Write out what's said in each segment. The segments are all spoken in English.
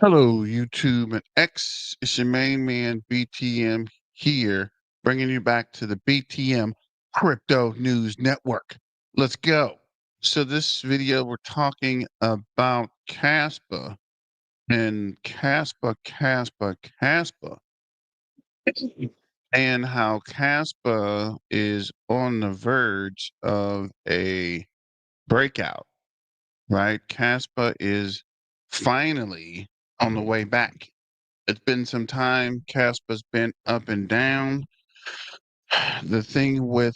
Hello, YouTube and X. It's your main man, BTM, here, bringing you back to the BTM Crypto News Network. Let's go. So, this video, we're talking about Kaspa and Kaspa, and how Kaspa is on the verge of a breakout, right? Kaspa is finally on the way back. It's been some time. Caspa's been up and down. The thing with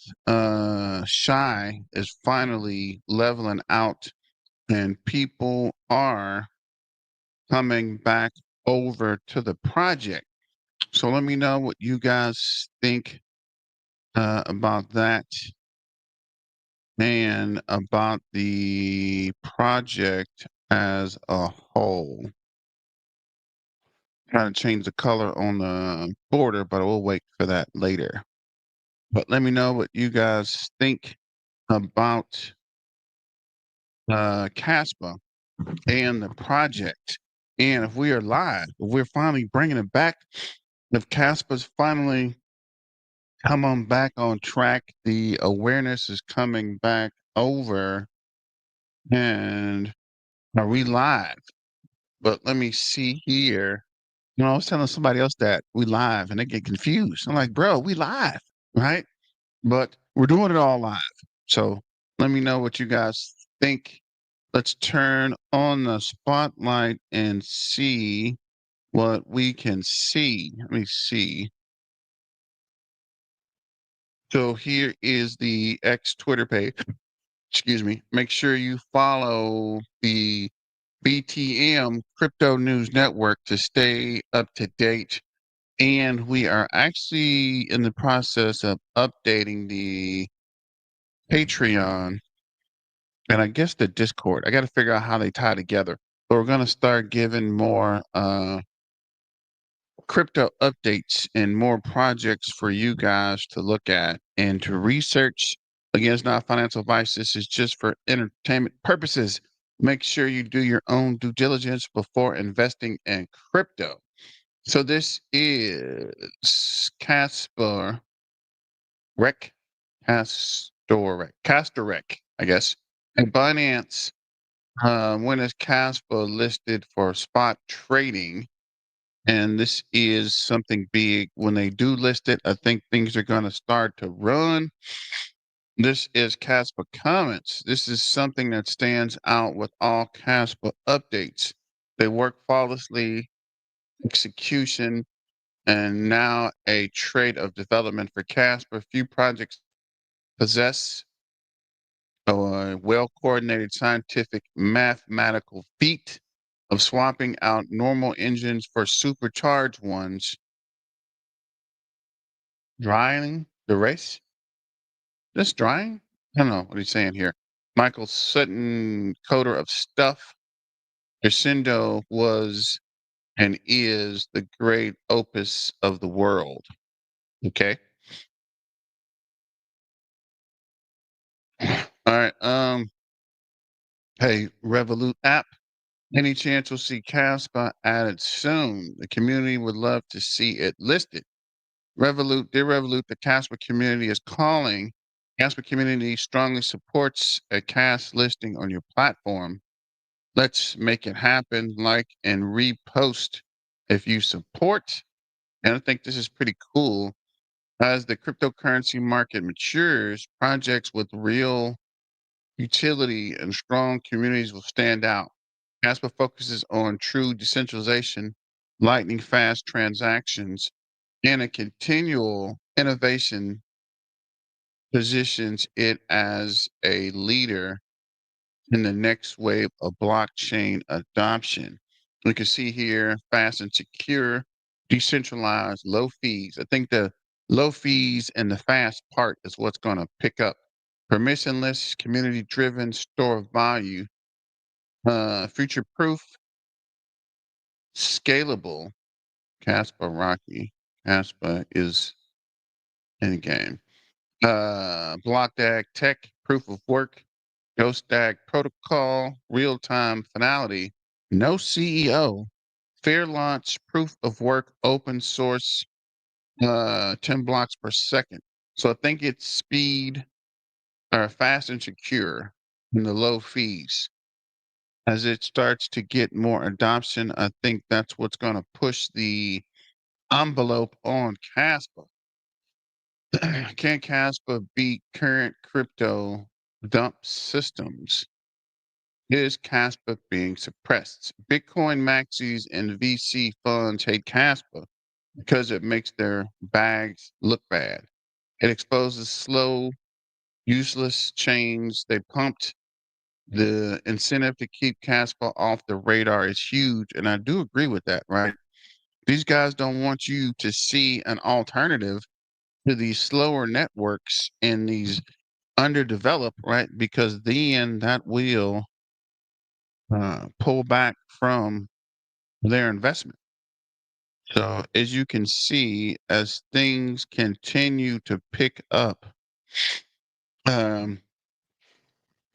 Shy is finally leveling out, and people are coming back over to the project. So let me know what you guys think about that and about the project as a whole. Trying to change the color on the border, but we'll wait for that later. But let me know what you guys think about Kaspa and the project. And if we are live, if we're finally bringing it back, if Kaspa's finally come on back on track, the awareness is coming back over, and are we live? But let me see here. I was telling somebody else that we live and they get confused. I'm like, bro, we live, right? But we're doing it all live. So let me know what you guys think. Let's turn on the spotlight and see what we can see. Let me see. So here is the X Twitter page. Excuse me. Make sure you follow the BTM Crypto News Network to stay up to date. And we are actually in the process of updating the Patreon and I guess the Discord. I got to figure out how they tie together. But we're going to start giving more crypto updates and more projects for you guys to look at and to research. Again, it's not financial advice. This is just for entertainment purposes. Make sure you do your own due diligence before investing in crypto. So this is Casper Rec, Castor Rec, I guess. And Binance, when is Kaspa listed for spot trading? And this is something big. When they do list it, I think things are going to start to run. This is Kaspa Comments. This is something that stands out with all Kaspa updates. They work flawlessly, execution, and now a trait of development for Kaspa. Few projects possess a well-coordinated scientific mathematical feat of swapping out normal engines for supercharged ones. Drying the race? This drying? I don't know what he's saying here. Michael Sutton, coder of Stuff. Crescendo was and is the great opus of the world. Okay. All right. Hey, Revolut app. Any chance we'll see Caspa added soon? The community would love to see it listed. Revolut, dear Revolut, the Caspa community is calling. Caspa community strongly supports a cast listing on your platform. Let's make it happen. Like and repost if you support. And I think this is pretty cool. As the cryptocurrency market matures, projects with real utility and strong communities will stand out. Caspa focuses on true decentralization, lightning fast transactions, and a continual innovation positions it as a leader in the next wave of blockchain adoption. We can see here fast and secure, decentralized, low fees. I think the low fees and the fast part is what's going to pick up. Permissionless, community driven store of value, future proof, scalable. Kaspa Rocky. Kaspa is in game. Block Tech, proof of work, Ghost Protocol, real time finality, no CEO, fair launch, proof of work, open source, 10 blocks per second. So I think it's speed or fast and secure and the low fees. As it starts to get more adoption, I think that's what's going to push the envelope on Kaspa. Can Kaspa beat current crypto dump systems? Is Kaspa being suppressed? Bitcoin maxis and VC funds hate Kaspa because it makes their bags look bad. It exposes slow, useless chains. They pumped the incentive to keep Kaspa off the radar is huge. And I do agree with that, right? These guys don't want you to see an alternative to these slower networks and these underdeveloped, right? Because then that will pull back from their investment. So as you can see, as things continue to pick up, um,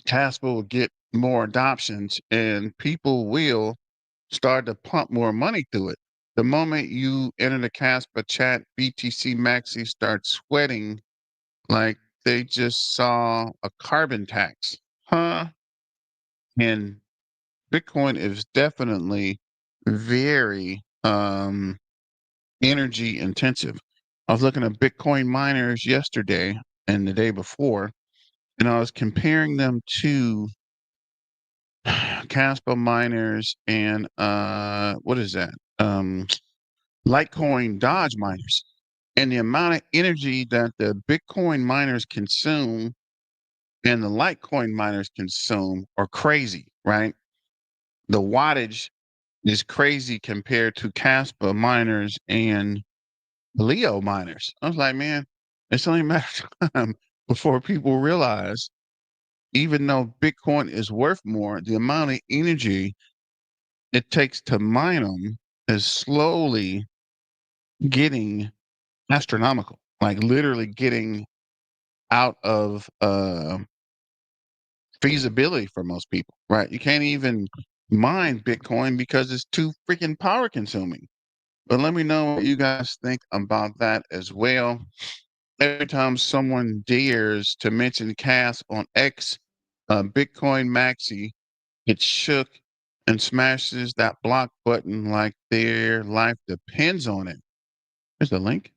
Casper will get more adoptions and people will start to pump more money through it. The moment you enter the Casper chat, BTC Maxi starts sweating like they just saw a carbon tax. Huh? And Bitcoin is definitely very energy intensive. I was looking at Bitcoin miners yesterday and the day before, and I was comparing them to Kaspa miners and what is that? Litecoin Dodge miners. And the amount of energy that the Bitcoin miners consume and the Litecoin miners consume are crazy, right? The wattage is crazy compared to Kaspa miners and Leo miners. I was like, man, it's only a matter of time before people realize, even though Bitcoin is worth more, the amount of energy it takes to mine them is slowly getting astronomical, like literally getting out of feasibility for most people, right? You can't even mine Bitcoin because it's too freaking power consuming. But let me know what you guys think about that as well. Every time someone dares to mention Cas on X, Bitcoin Maxi gets shook and smashes that block button like their life depends on it. There's the link.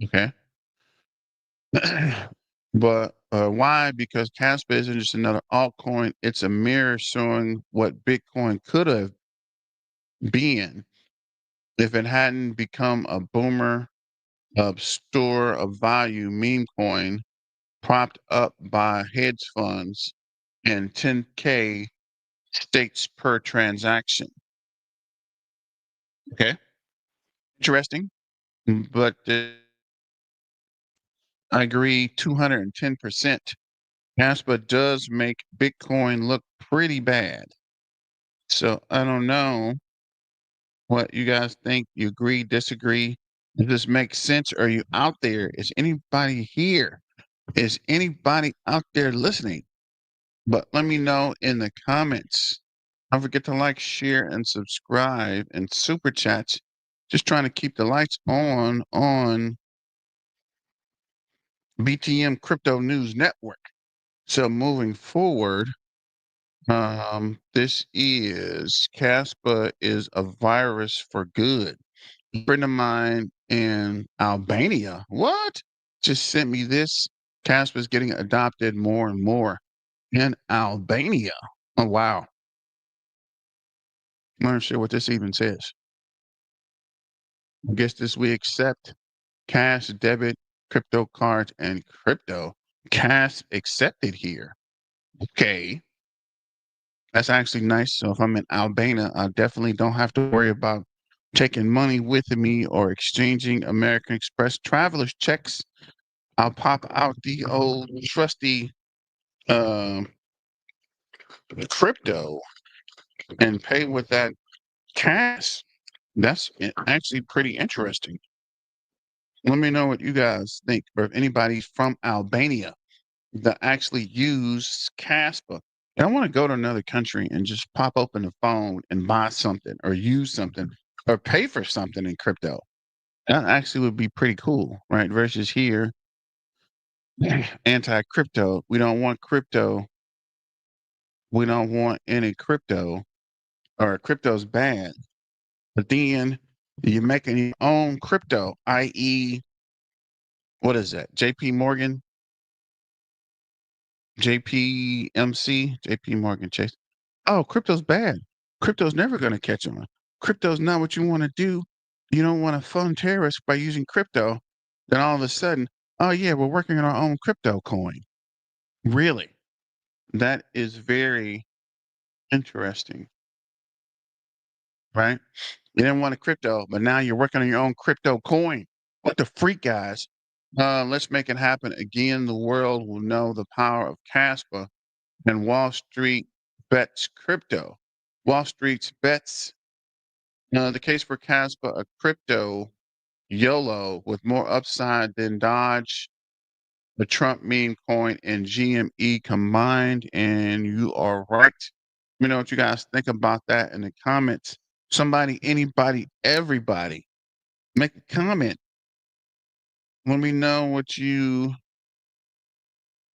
Okay. But why? Because Caspa isn't just another altcoin, it's a mirror showing what Bitcoin could have been if it hadn't become a boomer of store of value meme coin propped up by hedge funds and 10K states per transaction. Okay, interesting. But I agree 210%. Caspa does make Bitcoin look pretty bad. So I don't know what you guys think. You agree, disagree? Does this make sense? Are you out there? Is anybody here? Is anybody out there listening? But let me know in the comments. Don't forget to like, share, and subscribe and super chats. Just trying to keep the lights on BTM Crypto News Network. So moving forward, this is Kaspa is a virus for good. A friend of mine in Albania, what? Just sent me this. Kaspa is getting adopted more and more in Albania. Oh wow. I'm not sure what this even says. I guess this we accept cash, debit, crypto cards, and crypto. Cash accepted here. Okay. That's actually nice. So if I'm in Albania, I definitely don't have to worry about taking money with me or exchanging American Express traveler's checks. I'll pop out the old trusty um crypto and pay with that cash. That's actually pretty interesting. Let me know what you guys think, or if anybody from Albania that actually use Kaspa. I want to go to another country and just pop open the phone and buy something or use something or pay for something in crypto. That actually would be pretty cool, right? Versus here, anti crypto. We don't want crypto. We don't want any crypto, or crypto's bad. But then you're making your own crypto, i.e., what is that? JP Morgan, JPMC, JP Morgan Chase. Oh, crypto's bad. Crypto's never going to catch on. Crypto's not what you want to do. You don't want to fund terrorists by using crypto. Then all of a sudden, oh, yeah, we're working on our own crypto coin. Really? That is very interesting, right? You didn't want a crypto, but now you're working on your own crypto coin. What the freak, guys? Let's make it happen. Again, the world will know the power of Kaspa and Wall Street bets crypto. Wall Street's bets. The case for Kaspa, a crypto YOLO with more upside than Dodge, the Trump meme coin, and GME combined. And you are right. Let me know what you guys think about that in the comments. Somebody, anybody, everybody, make a comment. Let me know what you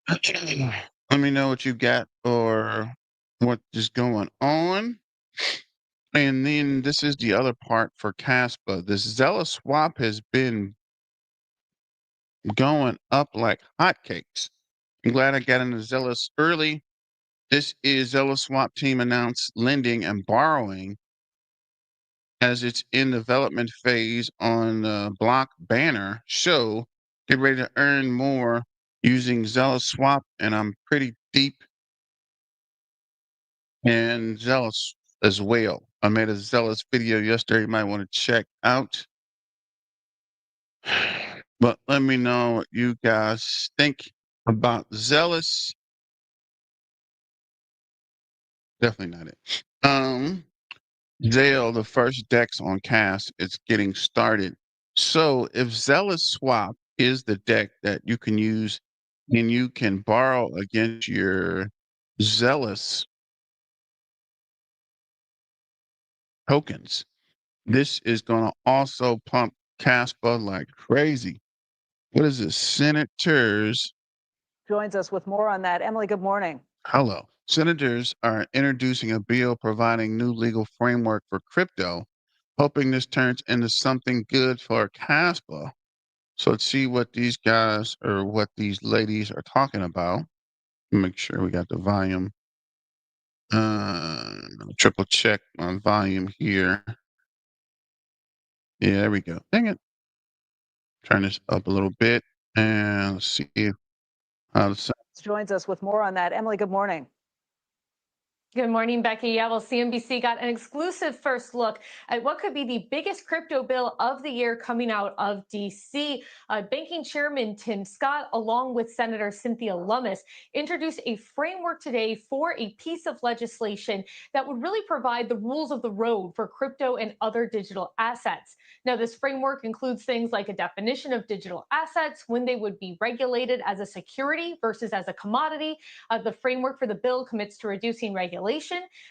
let me know what you got or what is going on. And then this is the other part for Caspa. This Zealous swap has been going up like hotcakes. I'm glad I got into Zealous early. This is Zealous swap team announced lending and borrowing as it's in development phase on the block banner show. Get ready to earn more using Zealous swap, and I'm pretty deep and Zealous as well. I made a Zealous video yesterday you might want to check out. But let me know what you guys think about Zealous. Definitely not it. Zeal, the first dex on cast, it's getting started. So if Zealous Swap is the deck that you can use and you can borrow against your Zealous tokens, this is going to also pump Caspa like crazy. What is this? Senators. Joins us with more on that. Emily, good morning. Hello. Senators are introducing a bill providing new legal framework for crypto, hoping this turns into something good for Caspa. So let's see what these guys or what these ladies are talking about. Make sure we got the volume. Triple check on volume here. Yeah, there we go. Dang it. Turn this up a little bit and see how the sound. Joins us with more on that. Emily, good morning. Good morning, Becky. Yeah, well, CNBC got an exclusive first look at what could be the biggest crypto bill of the year coming out of D.C. Banking Chairman Tim Scott, along with Senator Cynthia Lummis, introduced a framework today for a piece of legislation that would really provide the rules of the road for crypto and other digital assets. Now, this framework includes things like a definition of digital assets, when they would be regulated as a security versus as a commodity. The framework for the bill commits to reducing regulation.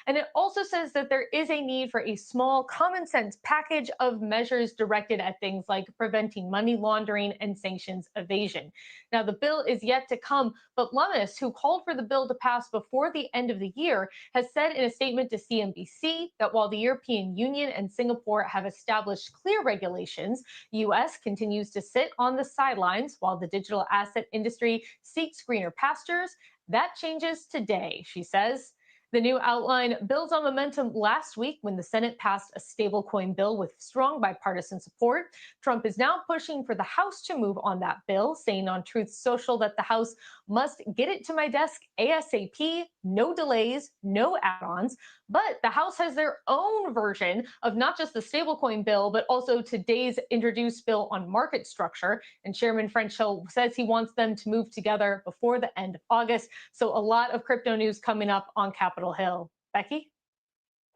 And it also says that there is a need for a small common sense package of measures directed at things like preventing money laundering and sanctions evasion. Now, the bill is yet to come, but Lummis, who called for the bill to pass before the end of the year, has said in a statement to CNBC that while the European Union and Singapore have established clear regulations, the U.S. continues to sit on the sidelines while the digital asset industry seeks greener pastures. That changes today, she says. The new outline builds on momentum last week when the Senate passed a stablecoin bill with strong bipartisan support. Trump is now pushing for the House to move on that bill, saying on Truth Social that the House must get it to my desk ASAP, no delays, no add-ons. But the House has their own version of not just the stablecoin bill, but also today's introduced bill on market structure. And Chairman French Hill says he wants them to move together before the end of August. So a lot of crypto news coming up on Capitol Hill. Becky?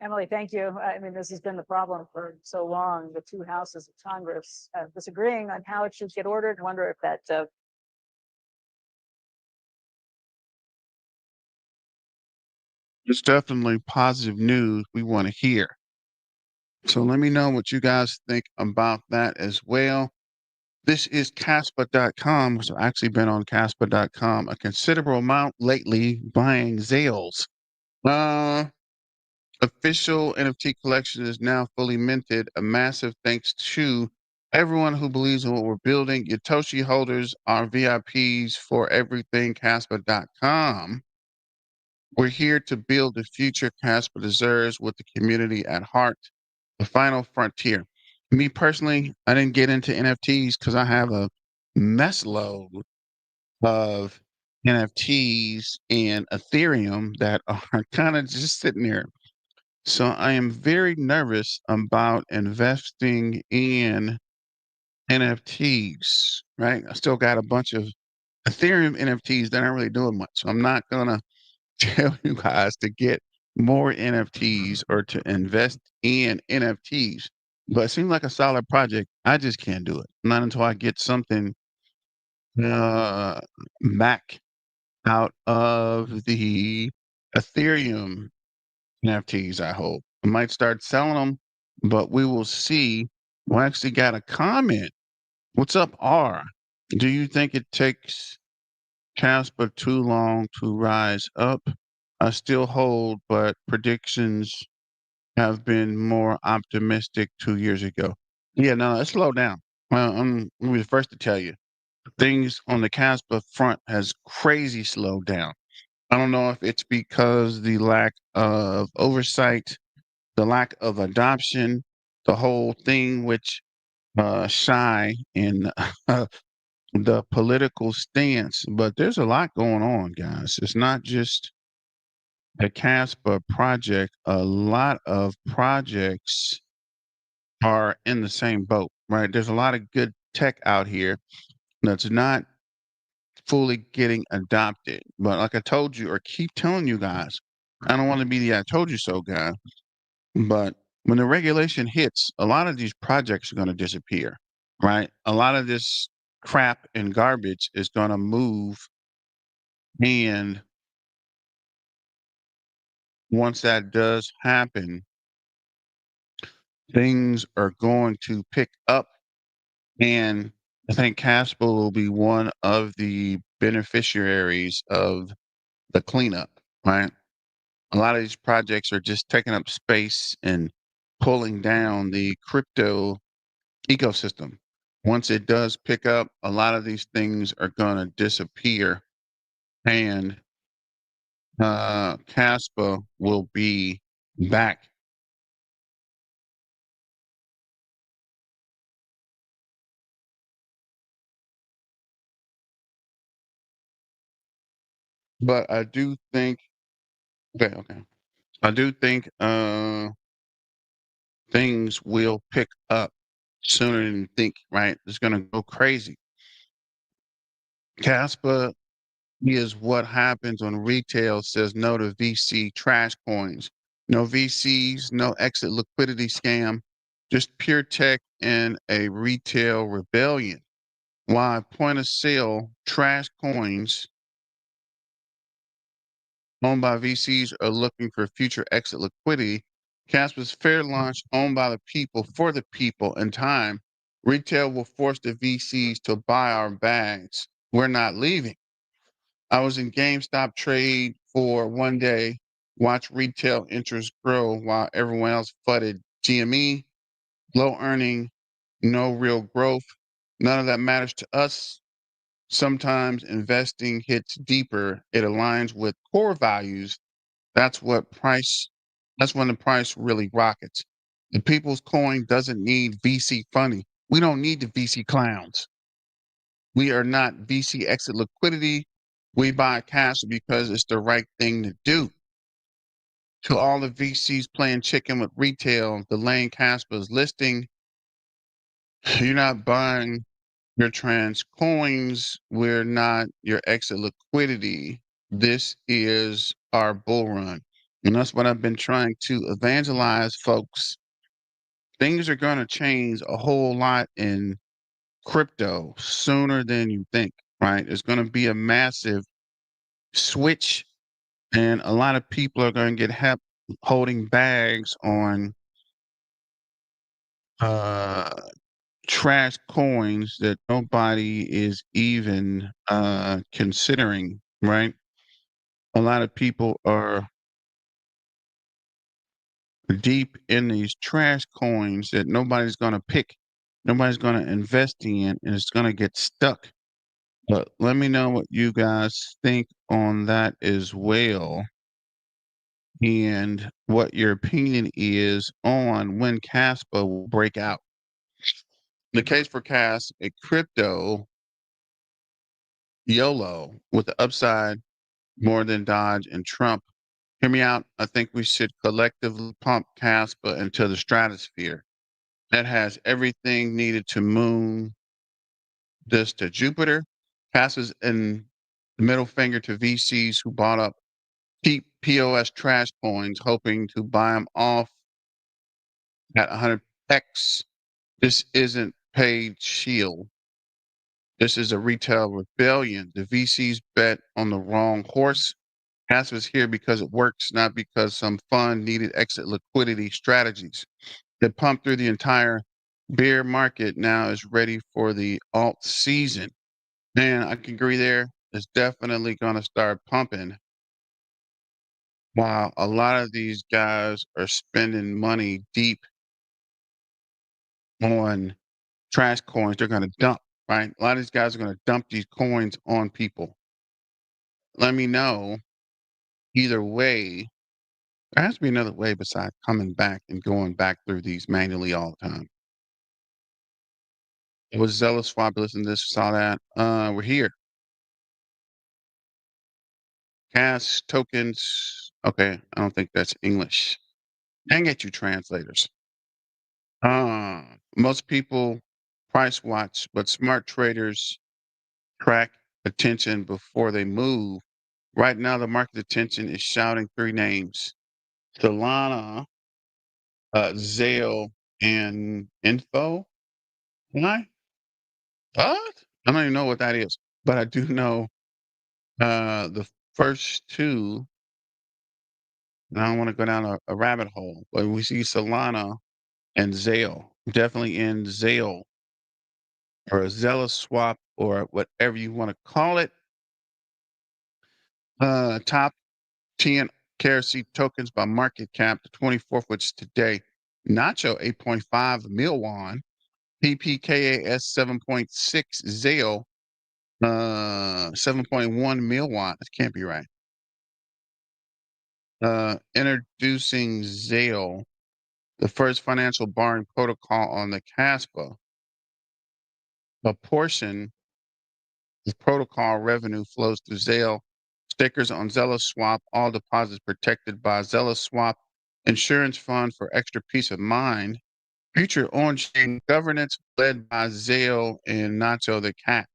Emily, thank you. I mean, this has been the problem for so long. The two houses of Congress disagreeing on how it should get ordered. I wonder if that It's definitely positive news we want to hear. So let me know what you guys think about that as well. This is Kaspa.com. So I've actually been on Kaspa.com a considerable amount lately buying zeals. Official NFT collection is now fully minted. A massive thanks to everyone who believes in what we're building. Yotoshi holders are VIPs for everything Kaspa.com. We're here to build the future Kaspa deserves with the community at heart. The final frontier. Me personally, I didn't get into NFTs because I have a mess load of NFTs and Ethereum that are kind of just sitting there. So I am very nervous about investing in NFTs, right? I still got a bunch of Ethereum NFTs that aren't really doing much. So I'm not gonna tell you guys to get more NFTs or to invest in NFTs. But it seems like a solid project. I just can't do it. Not until I get something uh back out of the Ethereum NFTs, I hope. I might start selling them, but we will see. We actually got a comment. What's up, R? Do you think it takes Casper too long to rise up? I still hold, but predictions have been more optimistic 2 years ago. Yeah, no, it slowed down. Well, I'm gonna be the first to tell you. Things on the Casper front has crazy slowed down. I don't know if it's because the lack of oversight, the lack of adoption, the whole thing which shy in the political stance, but there's a lot going on, guys. It's not just the Caspa project. A lot of projects are in the same boat, right? There's a lot of good tech out here that's not fully getting adopted. But like I told you, or keep telling you guys, I don't want to be the I told you so guy, but when the regulation hits, a lot of these projects are going to disappear, right? A lot of this crap and garbage is going to move. And once that does happen, things are going to pick up. And I think Casper will be one of the beneficiaries of the cleanup, right? A lot of these projects are just taking up space and pulling down the crypto ecosystem. Once it does pick up, a lot of these things are going to disappear, and Caspa will be back. But I do think, okay. I do think things will pick up sooner than you think, right? It's going to go crazy. Caspa is what happens when retail says no to VC trash coins. No VCs, no exit liquidity scam, just pure tech and a retail rebellion. Why point of sale trash coins owned by VCs are looking for future exit liquidity. Casper's fair launch owned by the people for the people in time. Retail will force the VCs to buy our bags. We're not leaving. I was in GameStop trade for one day, watch retail interest grow while everyone else flooded GME, low earning, no real growth. None of that matters to us. Sometimes investing hits deeper. It aligns with core values. That's what price, that's when the price really rockets. The people's coin doesn't need VC funding. We don't need the VC clowns. We are not VC exit liquidity. We buy cash because it's the right thing to do. To all the VCs playing chicken with retail, delaying Caspa's listing, you're not buying your trans coins. We're not your exit liquidity. This is our bull run. And that's what I've been trying to evangelize folks. Things are going to change a whole lot in crypto sooner than you think, right? There's going to be a massive switch And a lot of people are going to get help holding bags on uh, trash coins that nobody is even considering, right? A lot of people are deep in these trash coins that nobody's going to pick, nobody's going to invest in, and it's going to get stuck. But let me know what you guys think on that as well, and what your opinion is on when Kaspa will break out. The case for Cas, a crypto YOLO with the upside more than Dodge and Trump. Hear me out. I think we should collectively pump Kaspa into the stratosphere. That has everything needed to moon this to Jupiter. Passes in the middle finger to VCs who bought up cheap POS trash coins, hoping to buy them off at 100x. This isn't paid shield. This is a retail rebellion. The VCs bet on the wrong horse. Kaspa is here because it works, not because some fund needed exit liquidity strategies. That pumped through the entire bear market now is ready for the alt season. Man, I can agree there. It's definitely going to start pumping. While a lot of these guys are spending money deep on trash coins, they're going to dump, right? A lot of these guys are going to dump these coins on people. Let me know either way. There has to be another way besides coming back and going back through these manually all the time. It was zealous swap. Listen to this, saw that. We're here. Cash tokens. Okay, I don't think that's English. Dang it, you translators. Most people price watch, but smart traders track attention before they move. Right now, the market attention is shouting three names: Solana, Zeal, and Info. Why? What? I don't even know what that is, but I do know the first two. And I don't want to go down a rabbit hole, but we see Solana and Zeal. Definitely in Zeal or a zealous swap or whatever you want to call it. Top 10 KRC tokens by market cap, the 24th, which is today. Nacho 8.5 mil won. PPKAS 7.6 Zeal 7.1 mil won. That can't be right. Introducing Zeal, the first financial borrowing protocol on the Kaspa. A portion of protocol revenue flows through Zeal. Stickers on Zealous Swap, all deposits protected by Zealous Swap Insurance Fund for extra peace of mind. Future on-chain governance led by Zeal and Nacho the Cat.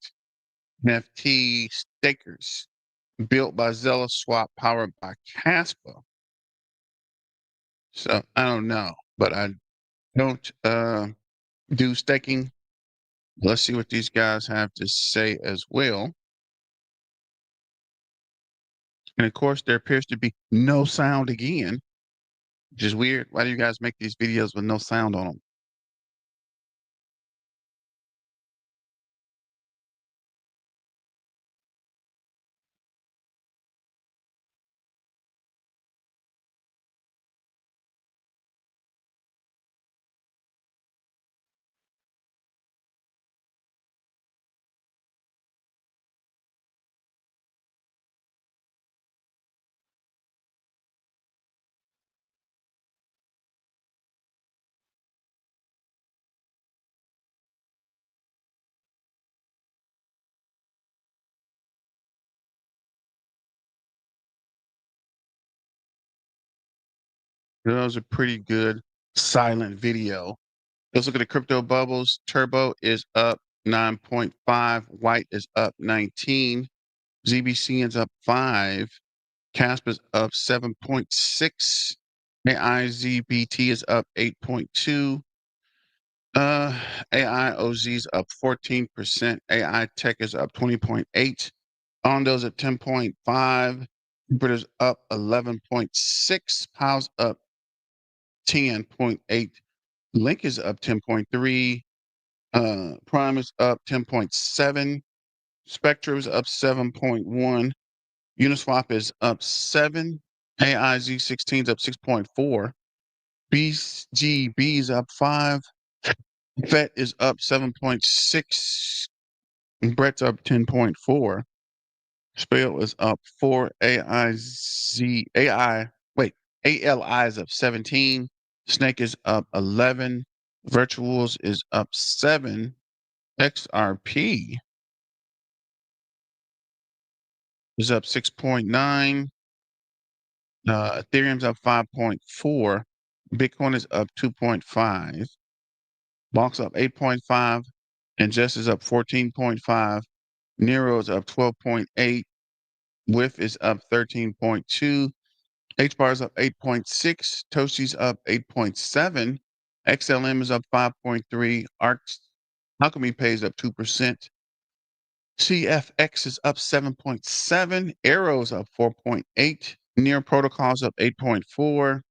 NFT stickers built by Zealous Swap, powered by Kaspa. So I don't know, but I don't do staking. Let's see what these guys have to say as well. And of course, there appears to be no sound again, which is weird. Why do you guys make these videos with no sound on them? That was a pretty good silent video. Let's look at the crypto bubbles. Turbo is up 9.5. White is up 19. ZBC is up 5. Casp is up 7.6. AIZBT is up 8.2. AIOZ is up 14%. AI Tech is up 20.8. Ondo's at 10.5. Jupiter's up 11.6. Powell's up 10.8. Link is up 10.3. Prime is up 10.7. Spectra is up 7.1. Uniswap is up 7. AIZ16 is up 6.4. BGB is up 5. FET is up 7.6. Brett's up 10.4. Spell is up 4. ALI is up 17. Snake is up 11. Virtuals is up 7. XRP is up 6.9. Ethereum's up 5.4. Bitcoin is up 2.5. Box up 8.5. Ingest is up 14.5. Nero is up 12.8. WIF is up 13.2. HBAR is up 8.6. Toshi's up 8.7. XLM is up 5.3. ARC's Alchemy pays up 2%. CFX is up 7.7. Arrow's up 4.8. Near Protocols up 8.4.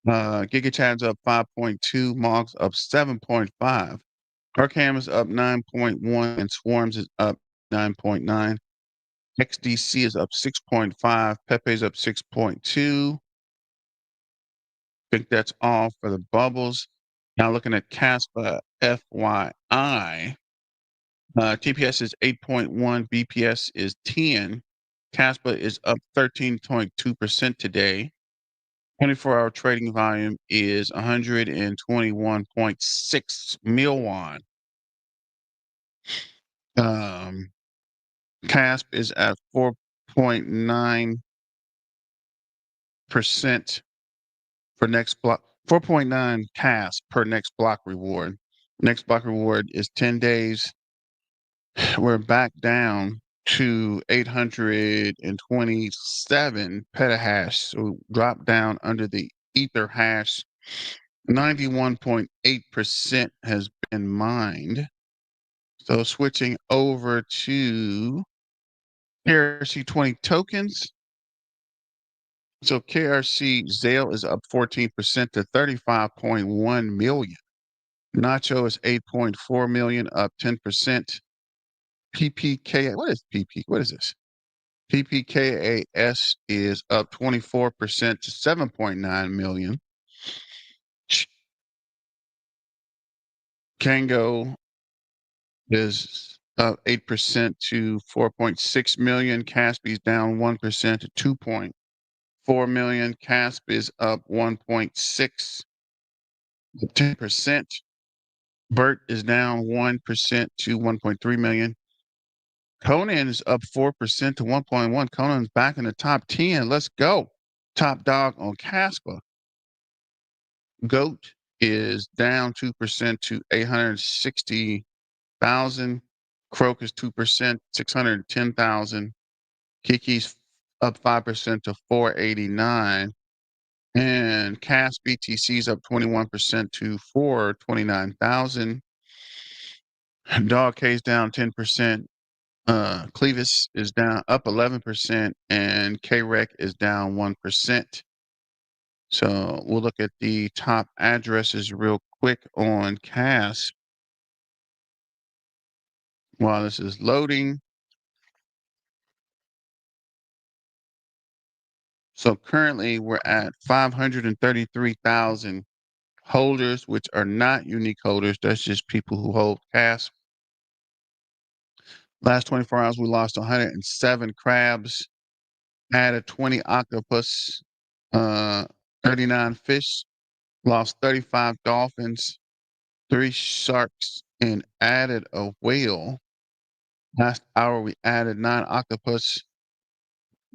GigaChad's up 5.2. Mogs up 7.5. Arcam is up 9.1. And Swarms is up 9.9. XDC is up 6.5. Pepe's up 6.2. Think that's all for the bubbles. Now looking at Kaspa FYI. TPS is 8.1. BPS is 10. Kaspa is up 13.2% today. 24-hour trading volume is 121.6 million. CASP is at 4.9% for next block. 4.9 CASP per next block reward. Next block reward is 10 days. We're back down to 827 petahash. So drop down under the Ether hash. 91.8% has been mined. So switching over to KRC20 tokens. So KRC zeal is up 14% to 35.1 million. Nacho is 8.4 million, up 10%. PPK, what is PP? What is this? PPKAS is up 24% to 7.9 million. Kango is up 8% to 4.6 million. Caspi's down 1% to 2.4 million. Casp is up 1.6 to 10%. Bert is down 1% to 1.3 million. Conan is up 4% to 1.1. Conan's back in the top 10. Let's go. Top dog on Kaspa. Goat is down 2% to 860,000. Croak is 2%, 610,000. Kiki's up 5% to 489. And Cas BTC is up 21% to 429,000. Dog K's down 10%. Clevis is down up 11%, and KREC is down 1%. So we'll look at the top addresses real quick on CAS while this is loading. So currently we're at 533,000 holders, which are not unique holders. That's just people who hold CAS. Last 24 hours, we lost 107 crabs, added 20 octopus, 39 fish, lost 35 dolphins, 3 sharks, and added a whale. Last hour, we added 9 octopus,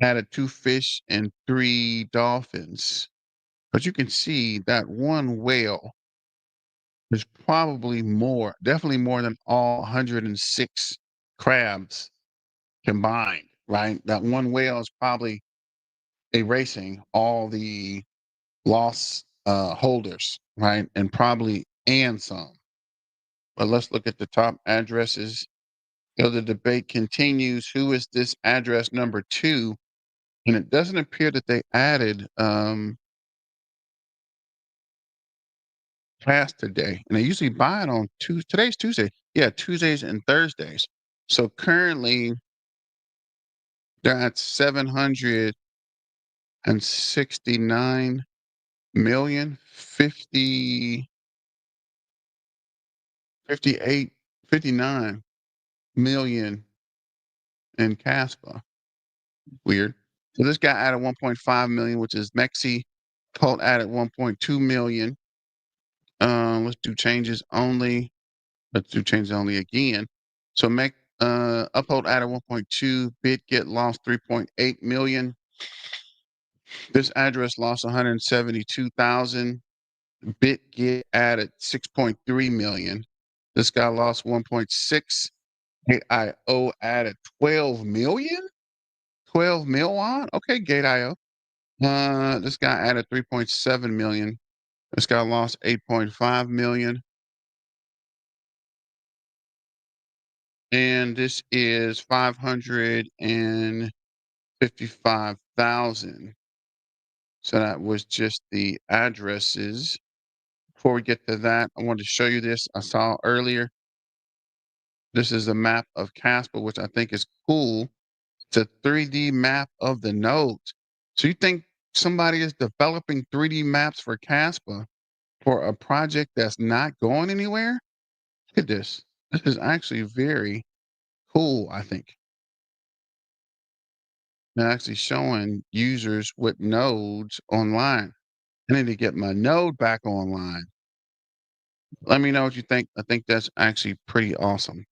added 2 fish, and 3 dolphins. But you can see that one whale is probably more, definitely more than all 106 crabs combined, right? That one whale is probably erasing all the lost holders, right? And probably and some. But let's look at the top addresses. So the debate continues. Who is this address number 2 and it doesn't appear that they added past today. And they usually buy it on today's Tuesday. Yeah, Tuesdays and Thursdays. So currently they're at 769 million, 58, 59 million in Caspa. Weird. So this guy added 1.5 million, which is Mexi. Colt added 1.2 million. Let's do changes only. Let's do changes only again. So Uphold added 1.2. BitGet lost 3.8 million. This address lost 172,000. BitGet added 6.3 million. This guy lost 1.6. Gate.io added 12 million. 12 mil on. Okay, Gate.io. This guy added 3.7 million. This guy lost 8.5 million. And this is 555,000. So that was just the addresses. Before we get to that, I wanted to show you this I saw earlier. This is a map of Caspa, which I think is cool. It's a 3D map of the nodes. So you think somebody is developing 3D maps for Caspa for a project that's not going anywhere? Look at this. This is actually very cool, I think. They're actually showing users with nodes online. I need to get my node back online. Let me know what you think. I think that's actually pretty awesome.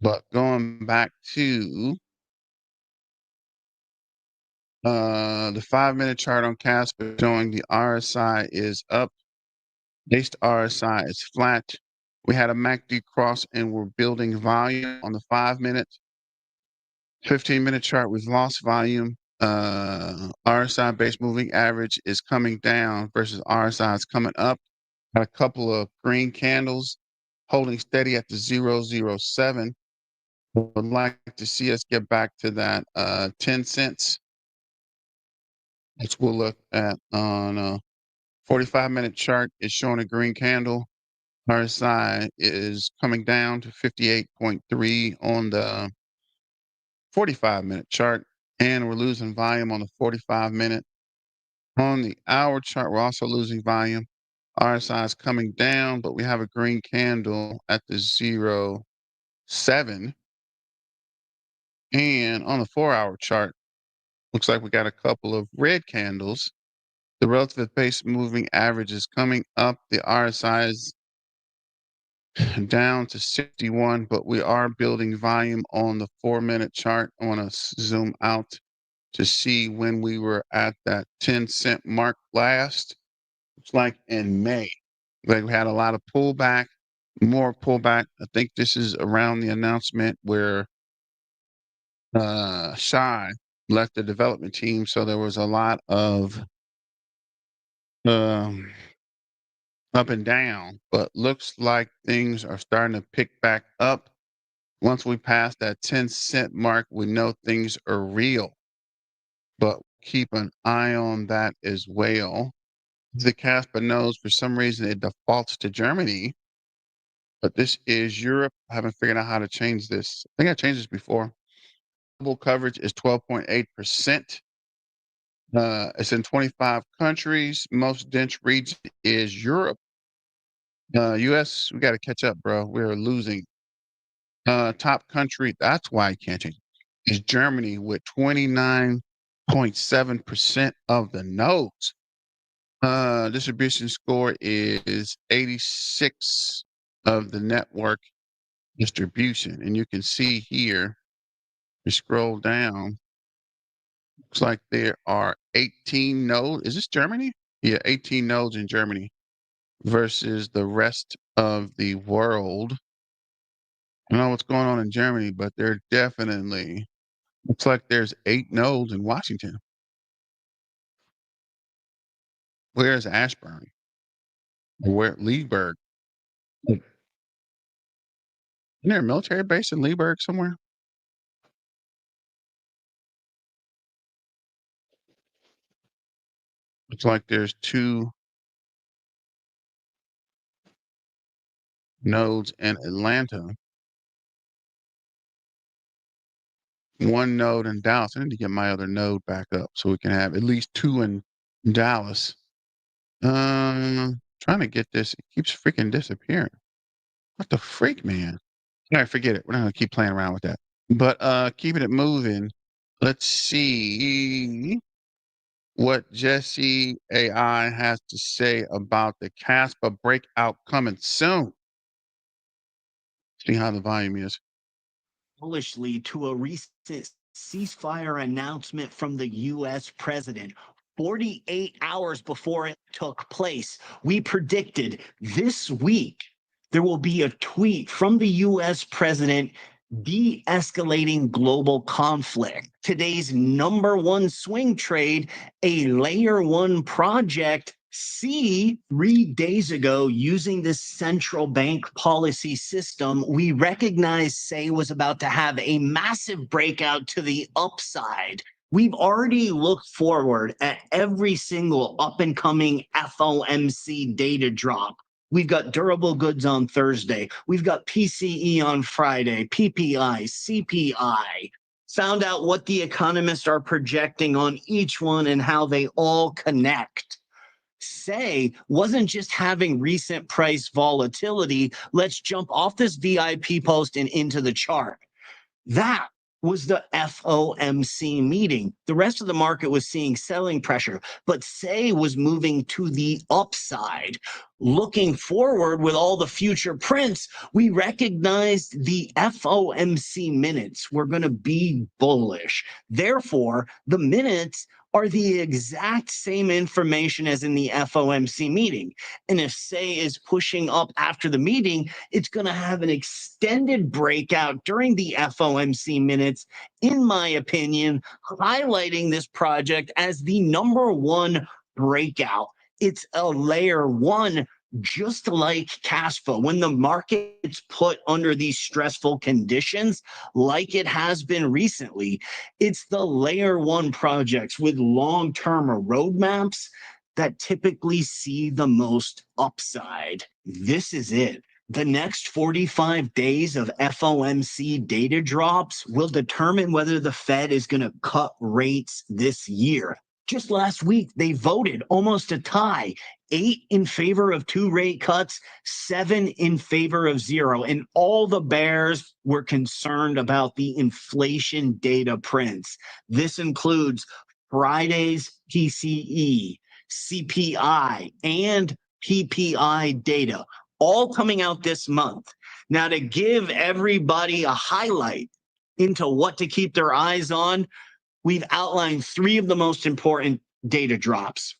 But going back to the 5-minute chart on Casper showing the RSI is up. Base RSI is flat. We had a MACD cross and we're building volume on the 5-minute. 15-minute chart, we've lost volume. RSI base moving average is coming down versus RSI is coming up. Got a couple of green candles holding steady at the 007. Would like to see us get back to that 10 cents, which we'll look at on a 45-minute chart. Is showing a green candle. RSI is coming down to 58.3 on the 45-minute chart, and we're losing volume on the 45-minute. On the hour chart, we're also losing volume. RSI is coming down, but we have a green candle at the 0.7. And on the 4-hour chart, looks like we got a couple of red candles. The relative pace moving average is coming up. The RSI is down to 61, but we are building volume on the 4-minute chart. I want to zoom out to see when we were at that 10-cent mark last. It's like in May. Like we had a lot of pullback, more pullback. I think this is around the announcement where Shy left the development team. So there was a lot of um, up and down, but looks like things are starting to pick back up. Once we pass that 10-cent mark, we know things are real, but keep an eye on that as well. The Caspa knows for some reason it defaults to Germany, but this is Europe. I haven't figured out how to change this. I think I changed this before. Global coverage is 12.8%. It's in 25 countries. Most dense region is Europe. US, we got to catch up, bro. We're losing. Top country, that's why I can't change, is Germany with 29.7% of the nodes. Distribution score is 86 of the network distribution. And you can see here, you scroll down, looks like there are 18 nodes. Is this Germany? Yeah, 18 nodes in Germany versus the rest of the world. I don't know what's going on in Germany, but they're definitely, looks like there's 8 nodes in Washington. Where's Ashburn? Where Leesburg? Isn't there a military base in Leesburg somewhere? Looks like there's 2 nodes in Atlanta, 1 node in Dallas. I need to get my other node back up so we can have at least 2 in Dallas. Trying to get this. It keeps freaking disappearing. What the freak, man? All right, forget it. We're not gonna keep playing around with that. But keeping it moving. Let's see what Jesse AI has to say about the Kaspa Breakout coming soon. See how the volume is. Bullishly to a recent ceasefire announcement from the U.S. president. 48 hours before it took place, we predicted this week there will be a tweet from the U.S. president de-escalating global conflict. Today's #1 swing trade, a layer 1 project. See, 3 days ago, using this central bank policy system, we recognized Say was about to have a massive breakout to the upside. We've already looked forward at every single up and coming FOMC data drop. We've got durable goods on Thursday. We've got PCE on Friday, PPI, CPI. Found out what the economists are projecting on each one and how they all connect. Say wasn't just having recent price volatility. Let's jump off this VIP post and into the chart. That was the FOMC meeting. The rest of the market was seeing selling pressure, but Say was moving to the upside. Looking forward with all the future prints, we recognized the FOMC minutes were going to be bullish. Therefore, the minutes are the exact same information as in the FOMC meeting. And if Say is pushing up after the meeting, it's going to have an extended breakout during the FOMC minutes, in my opinion, highlighting this project as the #1 breakout. It's a layer 1, just like Kaspa. When the market's put under these stressful conditions, like it has been recently, it's the layer 1 projects with long-term roadmaps that typically see the most upside. This is it. The next 45 days of FOMC data drops will determine whether the Fed is going to cut rates this year. Just last week, they voted almost a tie, 8 in favor of 2 rate cuts, 7 in favor of 0. And all the bears were concerned about the inflation data prints. This includes Friday's PCE, CPI, and PPI data, all coming out this month. Now, to give everybody a highlight into what to keep their eyes on, we've outlined 3 of the most important data drops.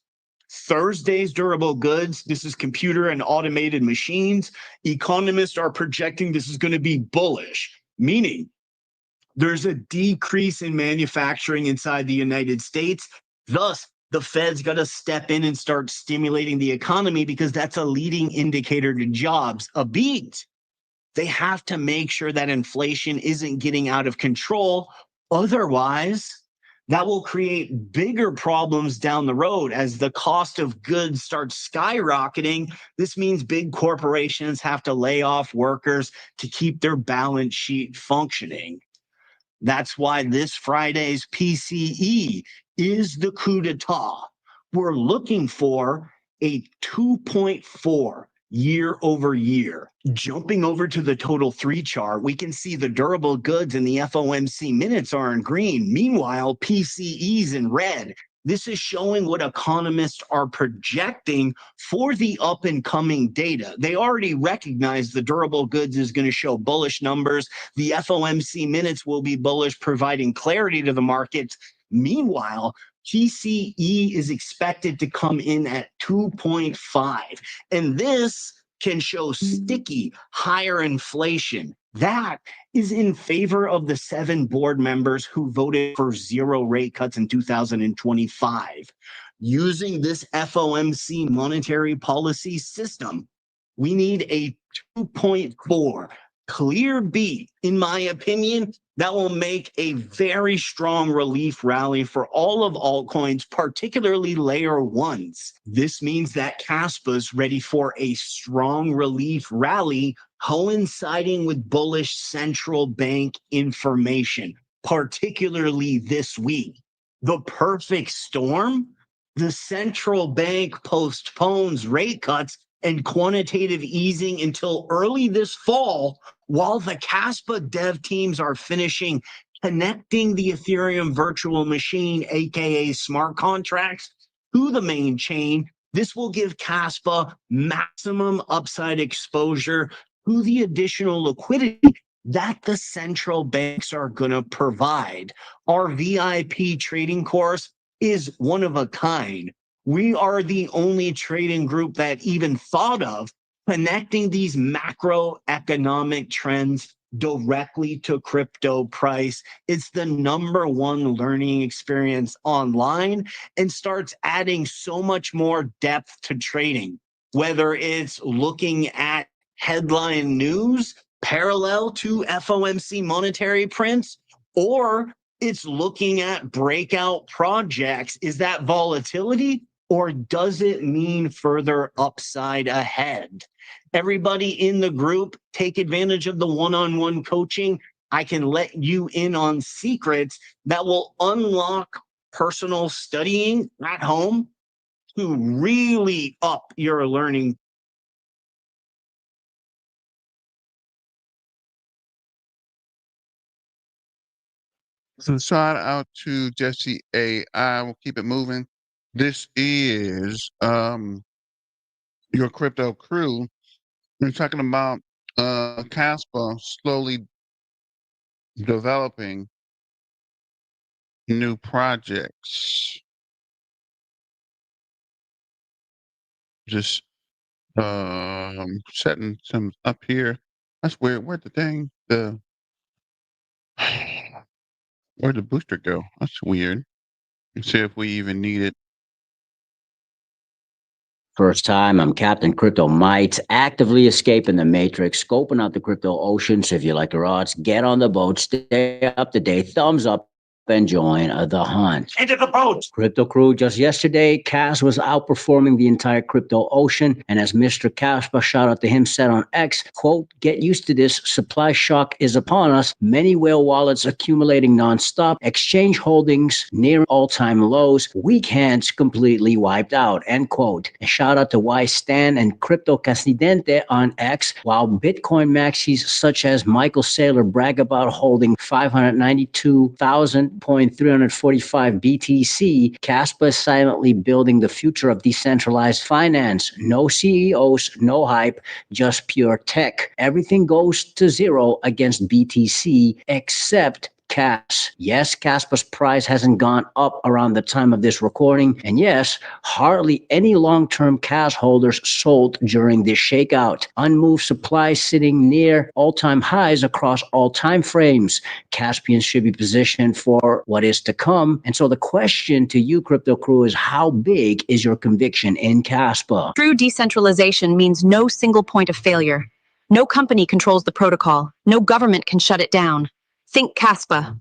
Thursday's durable goods. This is computer and automated machines. Economists are projecting this is going to be bullish, meaning there's a decrease in manufacturing inside the United States. Thus, the Fed's got to step in and start stimulating the economy because that's a leading indicator to jobs. A beat. They have to make sure that inflation isn't getting out of control. Otherwise, that will create bigger problems down the road as the cost of goods starts skyrocketing. This means big corporations have to lay off workers to keep their balance sheet functioning. That's why this Friday's PCE is the coup d'etat. We're looking for a 2.4 year over year. Jumping over to the total 3 chart, we can see the durable goods and the FOMC minutes are in green. Meanwhile, PCE's in red. This is showing what economists are projecting for the up and coming data. They already recognize the durable goods is going to show bullish numbers. The FOMC minutes will be bullish, providing clarity to the markets. Meanwhile, PCE is expected to come in at 2.5. And this can show sticky higher inflation. That is in favor of the 7 board members who voted for 0 rate cuts in 2025. Using this FOMC monetary policy system, we need a 2.4 clear beat, in my opinion, that will make a very strong relief rally for all of altcoins, particularly layer ones. This means that Kaspa's ready for a strong relief rally coinciding with bullish central bank information, particularly this week. The perfect storm? The central bank postpones rate cuts and quantitative easing until early this fall, while the Kaspa dev teams are finishing connecting the Ethereum virtual machine, aka smart contracts, to the main chain. This will give Kaspa maximum upside exposure to the additional liquidity that the central banks are going to provide. Our VIP trading course is one of a kind. We are the only trading group that even thought of connecting these macroeconomic trends directly to crypto price. It's the #1 learning experience online and starts adding so much more depth to trading, whether it's looking at headline news parallel to FOMC monetary prints, or it's looking at breakout projects. Is that volatility, or does it mean further upside ahead? Everybody in the group, take advantage of the one-on-one coaching. I can let you in on secrets that will unlock personal studying at home to really up your learning. So shout out to Jesse AI. We'll keep it moving. This is your crypto crew. We're talking about Kaspa slowly developing new projects. Just setting some up here. That's weird. Where'd the thing where'd the booster go? That's weird. Let's see if we even need it. First time, I'm Captain Crypto Mites, actively escaping the matrix, scoping out the crypto ocean. So if you like your odds, get on the boat, stay up to date, thumbs up, and join the hunt. Into the boat! Crypto crew, just yesterday, Kas was outperforming the entire crypto ocean. And as Mr. Kaspa, shout out to him, said on X, quote, "Get used to this. Supply shock is upon us. Many whale wallets accumulating nonstop. Exchange holdings near all-time lows. Weak hands completely wiped out," end quote. And shout out to Y Stan and Crypto Casidente on X, while Bitcoin maxis such as Michael Saylor brag about holding 592,345 BTC, Kaspa is silently building the future of decentralized finance. No CEOs, no hype, just pure tech. Everything goes to zero against BTC except Kas. Yes, Kaspa's price hasn't gone up around the time of this recording. And yes, hardly any long-term Kas holders sold during this shakeout. Unmoved supply sitting near all-time highs across all time frames. Caspians should be positioned for what is to come. And so the question to you, crypto crew, is how big is your conviction in Kaspa? True decentralization means no single point of failure. No company controls the protocol. No government can shut it down. Think Kaspa.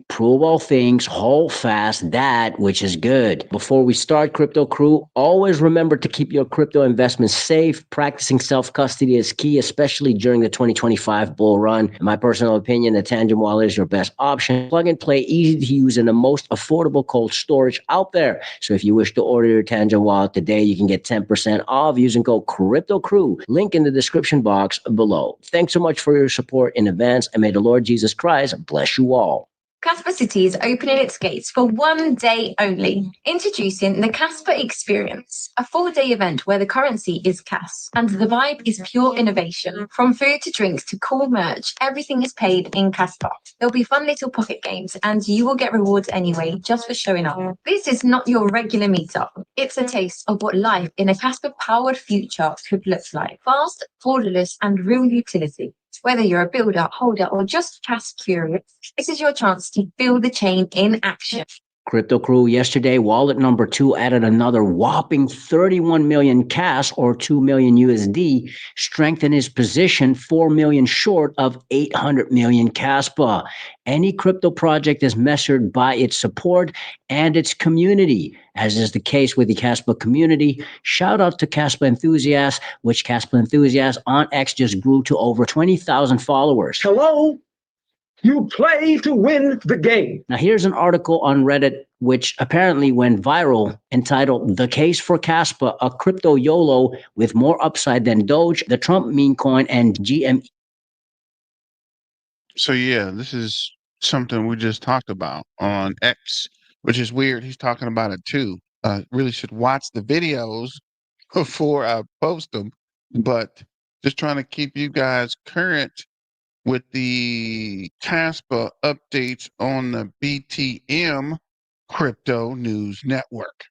Prove all things, hold fast that which is good. Before we start, crypto crew, always remember to keep your crypto investments safe. Practicing self-custody is key, especially during the 2025 bull run. In my personal opinion, the Tangem wallet is your best option. Plug and play, easy to use, and the most affordable cold storage out there. So if you wish to order your Tangem wallet today, you can get 10% off using code CryptoCrew. Link in the description box below. Thanks so much for your support in advance, and may the Lord Jesus Christ bless you all. Kaspa City is opening its gates for one day only. Introducing the Kaspa Experience, a 4-day event where the currency is Kas and the vibe is pure innovation. From food to drinks to cool merch, everything is paid in Kaspa. There'll be fun little pocket games and you will get rewards anyway just for showing up. This is not your regular meetup. It's a taste of what life in a Kaspa-powered future could look like. Fast, borderless, and real utility. Whether you're a builder, holder, or just Kas curious, this is your chance to feel the chain in action. Crypto Crew yesterday, wallet number 2 added another whopping 31 million CAS or 2 million USD, strengthened his position 4 million short of 800 million Kaspa. Any crypto project is measured by its support and its community, as is the case with the Kaspa community. Shout out to Kaspa Enthusiasts, which Kaspa Enthusiasts on X just grew to over 20,000 followers. Hello? You play to win the game. Now, here's an article on Reddit which apparently went viral entitled "The Case for Kaspa, a Crypto YOLO with More Upside Than Doge, the Trump Meme Coin, and GM." So yeah, this is something we just talked about on X, which is weird. He's talking about it too. Really should watch the videos before I post them, but just trying to keep you guys current with the Kaspa updates on the BTM Crypto News Network.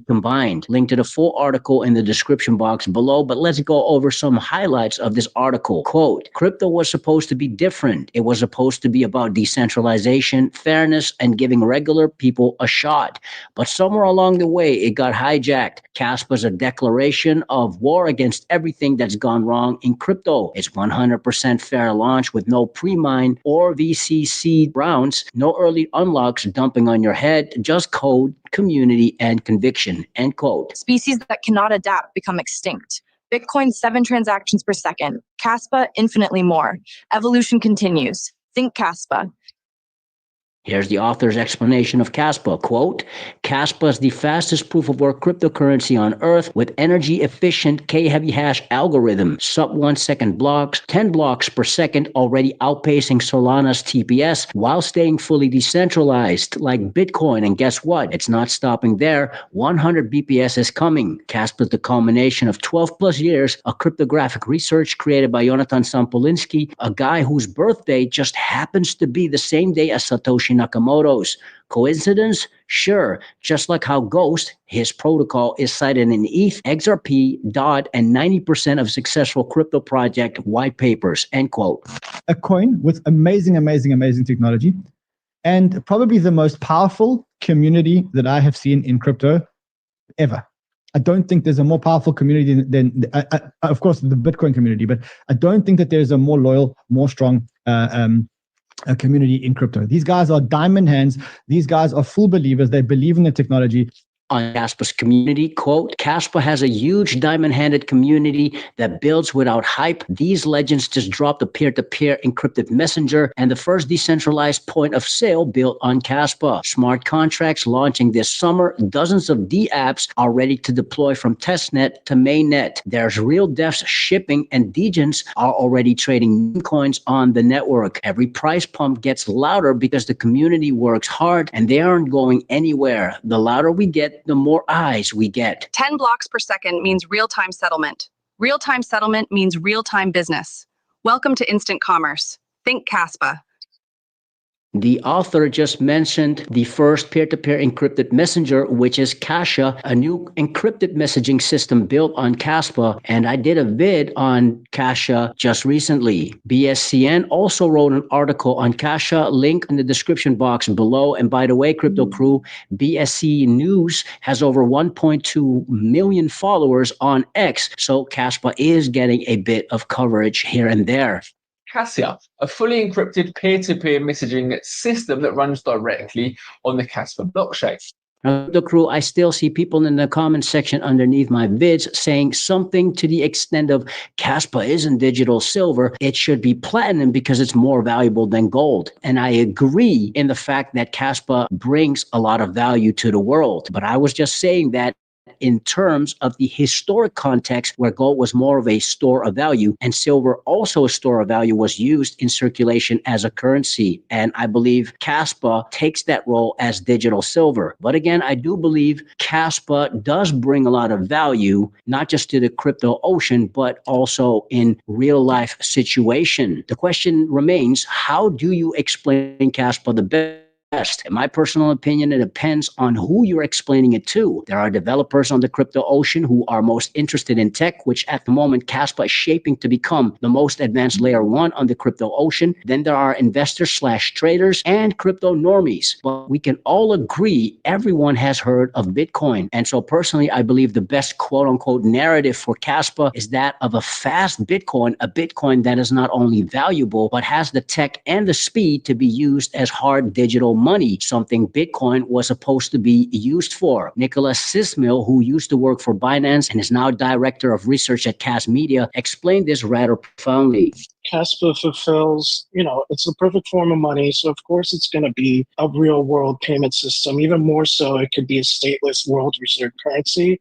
Combined. Link to the full article in the description box below, but let's go over some highlights of this article. Quote, crypto was supposed to be different. It was supposed to be about decentralization, fairness, and giving regular people a shot. But somewhere along the way, it got hijacked. Kaspa's a declaration of war against everything that's gone wrong in crypto. It's 100% fair launch with no pre-mine or VCC rounds, no early unlocks dumping on your head, just code, community, and conviction, end quote. Species that cannot adapt become extinct. Bitcoin 7 transactions per second. Kaspa infinitely more. Evolution continues. Think Kaspa. Here's the author's explanation of Kaspa. Quote, Kaspa is the fastest proof-of-work cryptocurrency on Earth with energy-efficient K-heavy hash algorithm, sub-1 second blocks, 10 blocks per second, already outpacing Solana's TPS while staying fully decentralized like Bitcoin. And guess what? It's not stopping there. 100 BPS is coming. Kaspa is the culmination of 12 plus years of cryptographic research created by Jonathan Sampolinski, a guy whose birthday just happens to be the same day as Satoshi Nakamoto's. Coincidence? Sure. Just like how Ghost, his protocol, is cited in ETH, XRP, DOT, and 90% of successful crypto project white papers, end quote. A coin with amazing technology and probably the most powerful community that I have seen in crypto ever. I don't think there's a more powerful community than of course, the Bitcoin community, but I don't think that there's a more loyal, more strong a community in crypto. These guys are diamond hands. These guys are full believers. They believe in the technology. On Kaspa's community, quote, Kaspa has a huge diamond-handed community that builds without hype. These legends just dropped a peer-to-peer encrypted messenger and the first decentralized point of sale built on Kaspa. Smart contracts launching this summer. Dozens of D-apps are ready to deploy from testnet to mainnet. There's real devs shipping and degens are already trading coins on the network. Every price pump gets louder because the community works hard and they aren't going anywhere. The louder we get, the more eyes we get. 10 blocks per second means real-time settlement. Real-time settlement means real-time business. Welcome to instant commerce. Think Kaspa. The author just mentioned the first peer-to-peer encrypted messenger, which is Kasha, a new encrypted messaging system built on Kaspa. And I did a vid on Kasha just recently. BSCN also wrote an article on Kasha, link in the description box below. And by the way, Crypto Crew, BSC News has over 1.2 million followers on X. So Kaspa is getting a bit of coverage here and there. Kaspa, a fully encrypted peer-to-peer messaging system that runs directly on the Kaspa blockchain. The crew, I still see people in the comment section underneath my vids saying something to the extent of Kaspa isn't digital silver. It should be platinum because it's more valuable than gold. And I agree in the fact that Kaspa brings a lot of value to the world. But I was just saying that in terms of the historic context where gold was more of a store of value and silver also a store of value was used in circulation as a currency. And I believe Kaspa takes that role as digital silver. But again, I do believe Kaspa does bring a lot of value, not just to the crypto ocean, but also in real life situation. The question remains, how do you explain Kaspa the best? In my personal opinion, it depends on who you're explaining it to. There are developers on the crypto ocean who are most interested in tech, which at the moment Kaspa is shaping to become the most advanced layer 1 on the crypto ocean. Then there are investors/traders and crypto normies. But we can all agree everyone has heard of Bitcoin. And so personally, I believe the best quote unquote narrative for Kaspa is that of a fast Bitcoin, a Bitcoin that is not only valuable, but has the tech and the speed to be used as hard digital money, something Bitcoin was supposed to be used for. Nicholas Sismil, who used to work for Binance and is now director of research at Cas Media, explained this rather profoundly. Kaspa fulfills, it's the perfect form of money. So of course it's going to be a real world payment system. Even more so, it could be a stateless world reserve currency.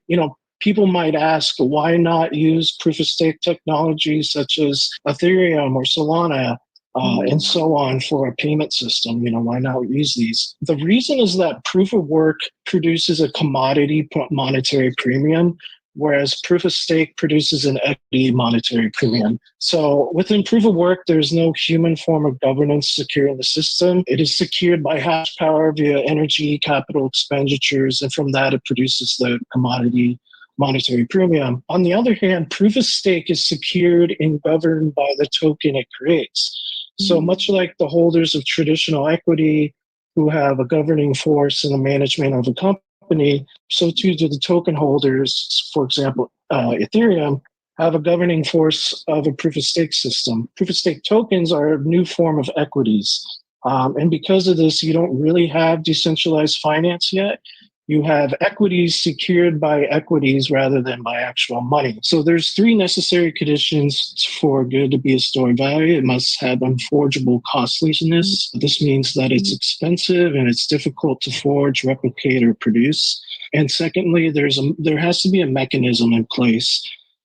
People might ask, why not use proof of stake technology such as Ethereum or Solana? And so on for a payment system. Why not use these? The reason is that proof of work produces a commodity monetary premium, whereas proof of stake produces an equity monetary premium. So within proof of work, there's no human form of governance securing the system. It is secured by hash power via energy, capital expenditures, and from that it produces the commodity monetary premium. On the other hand, proof of stake is secured and governed by the token it creates. So much like the holders of traditional equity who have a governing force in the management of a company, so too do the token holders, for example, Ethereum, have a governing force of a proof of stake system. Proof of stake tokens are a new form of equities. And because of this, you don't really have decentralized finance yet. You have equities secured by equities rather than by actual money. So there's 3 necessary conditions for good to be a store of value. It must have unforgeable costliness. This means that it's expensive and it's difficult to forge, replicate, or produce. And secondly, there has to be a mechanism in place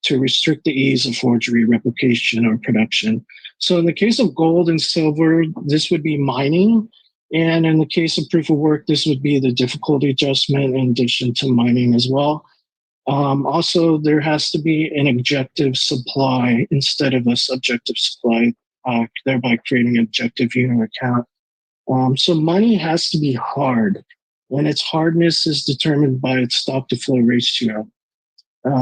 to restrict the ease of forgery, replication, or production. So in the case of gold and silver, this would be mining. And in the case of proof of work, this would be the difficulty adjustment in addition to mining as well. Also, there has to be an objective supply instead of a subjective supply, thereby creating an objective unit account. So money has to be hard, and its hardness is determined by its stock to flow ratio.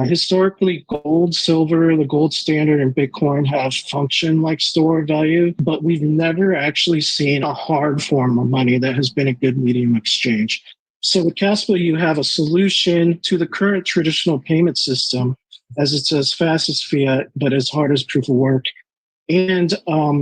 Historically, gold, silver, the gold standard, and Bitcoin have functioned like store of value, but we've never actually seen a hard form of money that has been a good medium exchange. So with Kaspa, you have a solution to the current traditional payment system, as it's as fast as fiat, but as hard as proof of work. And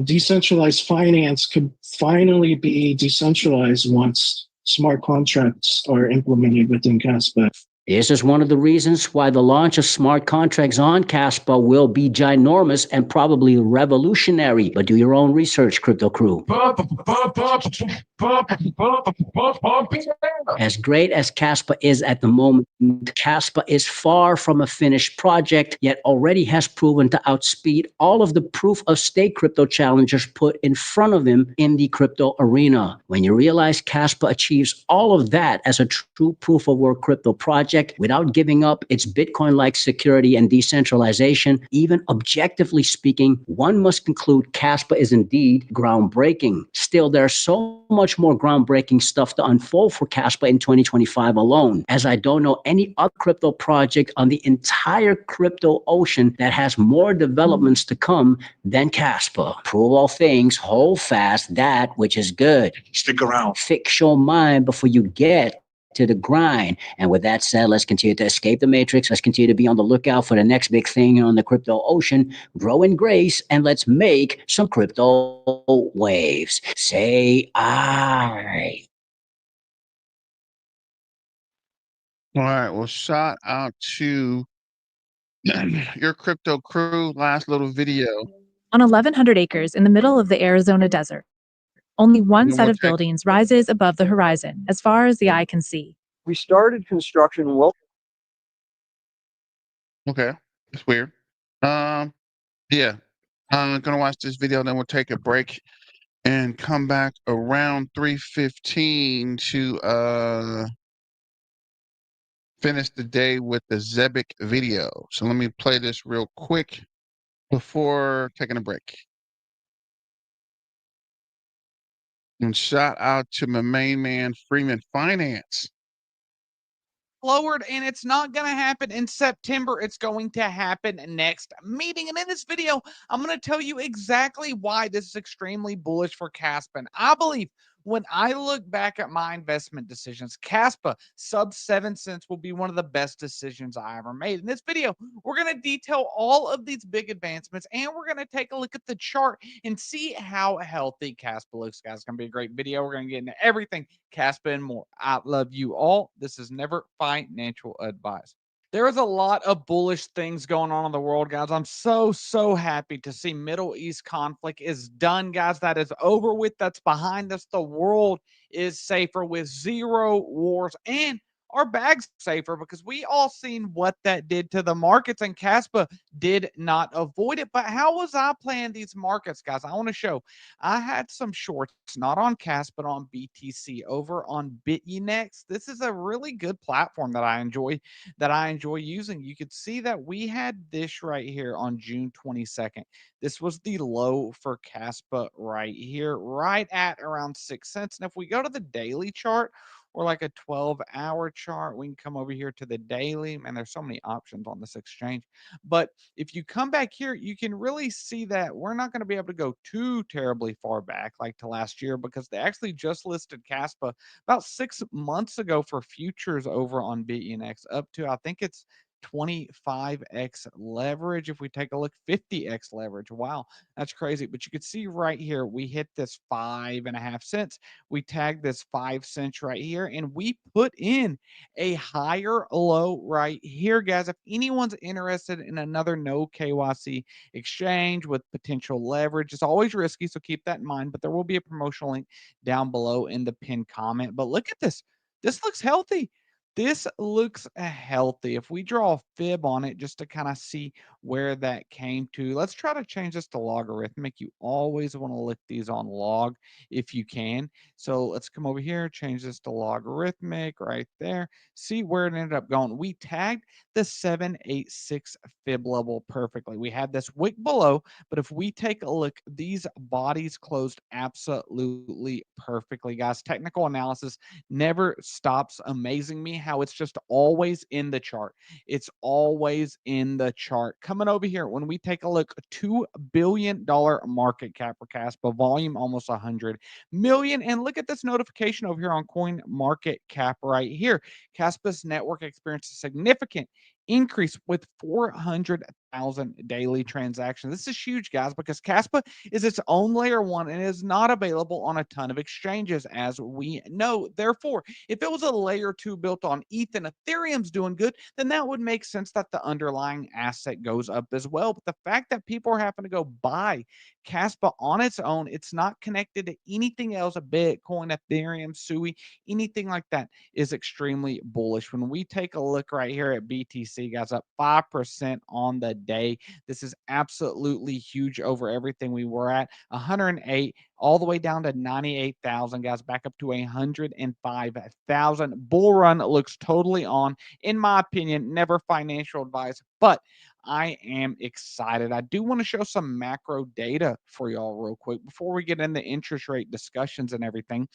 decentralized finance could finally be decentralized once smart contracts are implemented within Kaspa. This is one of the reasons why the launch of smart contracts on Kaspa will be ginormous and probably revolutionary. But do your own research, crypto crew. As great as Kaspa is at the moment, Kaspa is far from a finished project, yet already has proven to outspeed all of the proof of stake crypto challengers put in front of him in the crypto arena. When you realize Kaspa achieves all of that as a true proof of work crypto project, without giving up its Bitcoin-like security and decentralization, even objectively speaking, one must conclude Kaspa is indeed groundbreaking. Still, there's so much more groundbreaking stuff to unfold for Kaspa in 2025 alone, as I don't know any other crypto project on the entire crypto ocean that has more developments to come than Kaspa. Prove all things, hold fast that which is good. Stick around. Fix your mind before you get to the grind. And with that said, let's continue to escape the matrix. Let's continue to be on the lookout for the next big thing on the crypto ocean. Grow in grace, and let's make some crypto waves. Say I. All right. Well, shout out to your crypto crew. Last little video. On 1,100 acres in the middle of the Arizona desert, only one set of buildings rises above the horizon as far as the eye can see. We started construction well. Okay, it's weird. Yeah, I'm gonna watch this video, then we'll take a break and come back around 3:15 to finish the day with the Zebic video. So let me play this real quick before taking a break. And shout out to my main man, Freeman Finance. Lowered, and it's not going to happen in September. It's going to happen next meeting. And in this video, I'm going to tell you exactly why this is extremely bullish for Kaspa. And I believe when I look back at my investment decisions, Kaspa sub 7 cents will be one of the best decisions I ever made. In this video, we're going to detail all of these big advancements, and we're going to take a look at the chart and see how healthy Kaspa looks, guys. It's going to be a great video. We're going to get into everything Kaspa and more. I love you all. This is never financial advice. There's a lot of bullish things going on in the world, guys. I'm so happy to see Middle East conflict is done, guys. That is over with. That's behind us. The world is safer with 0 wars, and our bags safer, because we all seen what that did to the markets, and Kaspa did not avoid it. But how was I playing these markets, guys? I want to show. I had some shorts, not on Kaspa, but on BTC over on BitUnex. This is a really good platform that I enjoy using. You could see that we had this right here on June 22nd. This was the low for Kaspa right here, right at around 6 cents. And if we go to the daily chart, or like a 12-hour chart, we can come over here to the daily. Man, there's so many options on this exchange. But if you come back here, you can really see that we're not going to be able to go too terribly far back like to last year, because they actually just listed Kaspa about 6 months ago for futures over on BTNX up to, I think it's 25x leverage. If we take a look, 50x leverage. Wow, that's crazy. But you can see right here, we hit this 5.5 cents. We tagged this 5 cents right here, and we put in a higher low right here, guys. If anyone's interested in another no KYC exchange with potential leverage, it's always risky, so keep that in mind. But there will be a promotional link down below in the pinned comment. But look at this. This looks healthy. This looks healthy. If we draw a fib on it just to kind of see where that came to, let's try to change this to logarithmic. You always want to look these on log if you can. So let's come over here, change this to logarithmic right there. See where it ended up going. We tagged the 786 fib level perfectly. We had this wick below, but if we take a look, these bodies closed absolutely perfectly, guys. Technical analysis never stops amazing me how it's just always in the chart. It's always in the chart. Coming over here, when we take a look, $2 billion market cap for Kaspa, volume almost 100 million. And look at this notification over here on Coin Market Cap right here. Kaspa's network experienced a significant increase with 400,000 daily transactions. This is huge, guys, because Kaspa is its own layer 1 and is not available on a ton of exchanges, as we know. Therefore, if it was a layer 2 built on ETH and Ethereum's doing good, then that would make sense that the underlying asset goes up as well. But the fact that people are having to go buy Kaspa on its own, it's not connected to anything else, a Bitcoin, Ethereum, SUI, anything like that, is extremely bullish. When we take a look right here at BTC, guys, up 5% on the day. This is absolutely huge over everything we were at. 108 all the way down to 98,000, guys, back up to 105,000. Bull run looks totally on. In my opinion, never financial advice, but I am excited. I do want to show some macro data for y'all real quick before we get into interest rate discussions and everything.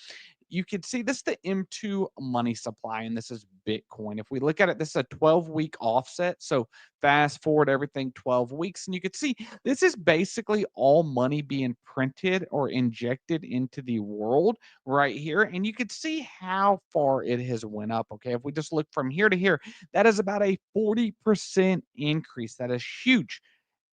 You can see this is the M2 money supply, and this is Bitcoin. If we look at it, this is a 12-week offset. So fast forward everything 12 weeks, and you can see this is basically all money being printed or injected into the world right here. And you can see how far it has went up. Okay, if we just look from here to here, that is about a 40% increase. That is huge.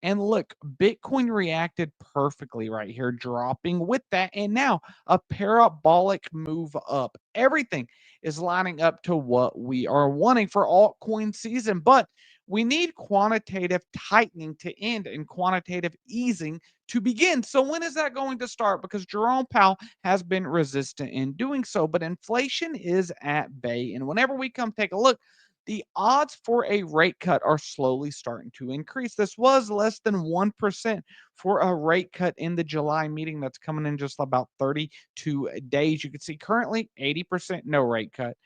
And look, Bitcoin reacted perfectly right here, dropping with that. And now a parabolic move up. Everything is lining up to what we are wanting for altcoin season. But we need quantitative tightening to end and quantitative easing to begin. So when is that going to start? Because Jerome Powell has been resistant in doing so. But inflation is at bay. And whenever we come take a look, the odds for a rate cut are slowly starting to increase. This was less than 1% for a rate cut in the July meeting that's coming in just about 32 days. You can see currently 80% no rate cut,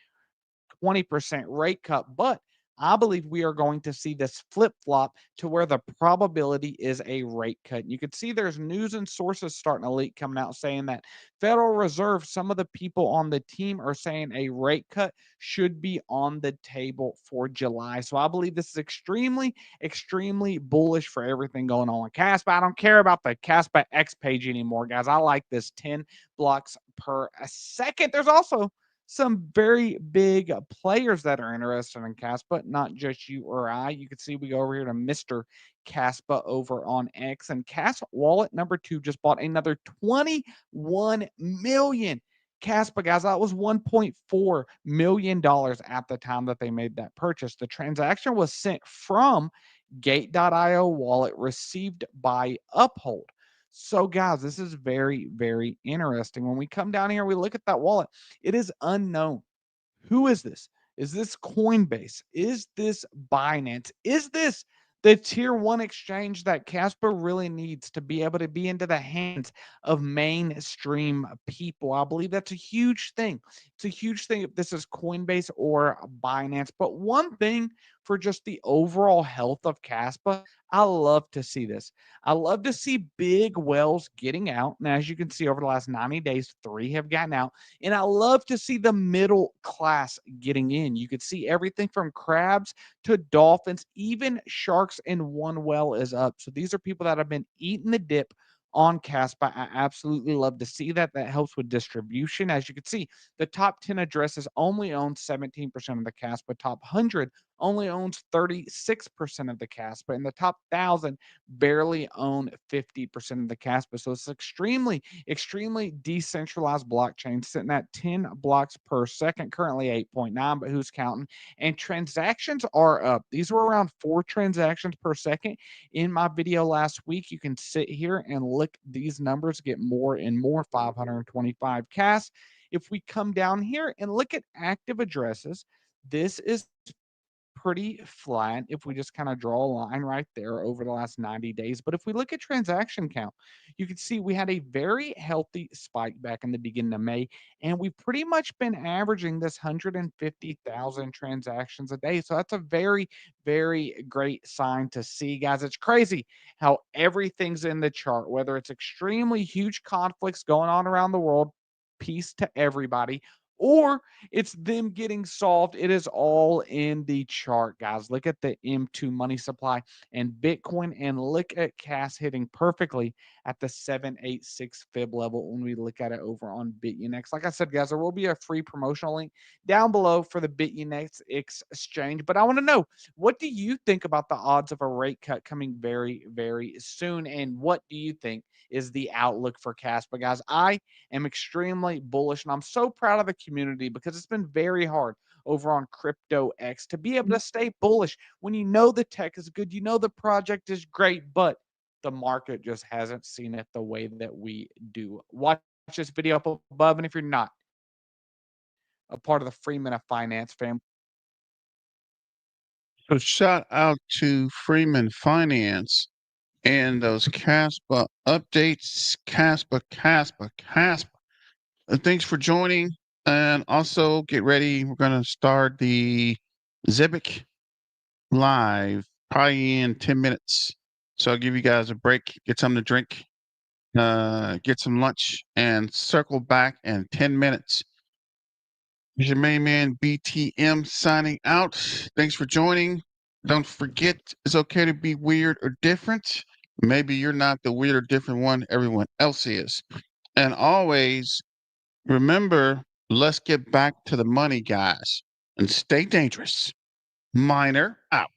20% rate cut, but I believe we are going to see this flip-flop to where the probability is a rate cut. And you can see there's news and sources starting to leak coming out saying that Federal Reserve, some of the people on the team are saying a rate cut should be on the table for July. So I believe this is extremely, extremely bullish for everything going on with Kaspa. I don't care about the Kaspa X page anymore, guys. I like this 10 blocks per second. There's also some very big players that are interested in Kaspa, not just you or I. You can see we go over here to Mr. Kaspa over on X, and Kas Wallet number 2 just bought another 21 million Kaspa, guys. That was $1.4 million at the time that they made that purchase. The transaction was sent from Gate.io wallet, received by Uphold. So, guys, this is very, very interesting. When we come down here, we look at that wallet, it is unknown. Who is this? Is this Coinbase? Is this Binance? Is this the tier 1 exchange that Kaspa really needs to be able to be into the hands of mainstream people? I believe that's a huge thing. It's a huge thing if this is Coinbase or Binance. But one thing for just the overall health of Kaspa, I love to see this. I love to see big whales getting out. And as you can see, over the last 90 days, 3 have gotten out. And I love to see the middle class getting in. You could see everything from crabs to dolphins, even sharks, and one whale is up. So these are people that have been eating the dip on Kaspa. I absolutely love to see that. That helps with distribution. As you can see, the top 10 addresses only own 17% of the Kaspa. Top 100 only owns 36% of the Kaspa, and the top 1,000 barely own 50% of the Kaspa. So it's extremely, extremely decentralized blockchain, sitting at 10 blocks per second, currently 8.9, but who's counting? And transactions are up. These were around 4 transactions per second in my video last week. You can sit here and look these numbers get more and more. 525 Kas. If we come down here and look at active addresses, this is pretty flat if we just kind of draw a line right there over the last 90 days. But if we look at transaction count, you can see we had a very healthy spike back in the beginning of May, and we've pretty much been averaging this 150,000 transactions a day. So that's a very, very great sign to see, guys. It's crazy how everything's in the chart, whether it's extremely huge conflicts going on around the world, peace to everybody, or it's them getting solved. It is all in the chart, guys. Look at the M2 money supply and Bitcoin, and look at Kas hitting perfectly at the 786 fib level when we look at it over on BitUnex. Like I said, guys, there will be a free promotional link down below for the BitUnex exchange. But I want to know, what do you think about the odds of a rate cut coming very, very soon? And what do you think is the outlook for Kaspa, guys? I am extremely bullish, and I'm so proud of the community because it's been very hard over on Crypto X to be able to stay bullish when you know the tech is good, you know the project is great, but the market just hasn't seen it the way that we do. Watch this video up above, and if you're not a part of the Freeman of Finance family, So shout out to Freeman Finance and those Kaspa updates. Kaspa. Thanks for joining. And also get ready. We're going to start the Zebic live probably in 10 minutes. So I'll give you guys a break, get something to drink, get some lunch, and circle back in 10 minutes. Here's your main man, BTM, signing out. Thanks for joining. Don't forget, it's okay to be weird or different. Maybe you're not the weird or different one, everyone else is. And always remember, let's get back to the money, guys, and stay dangerous. Miner out.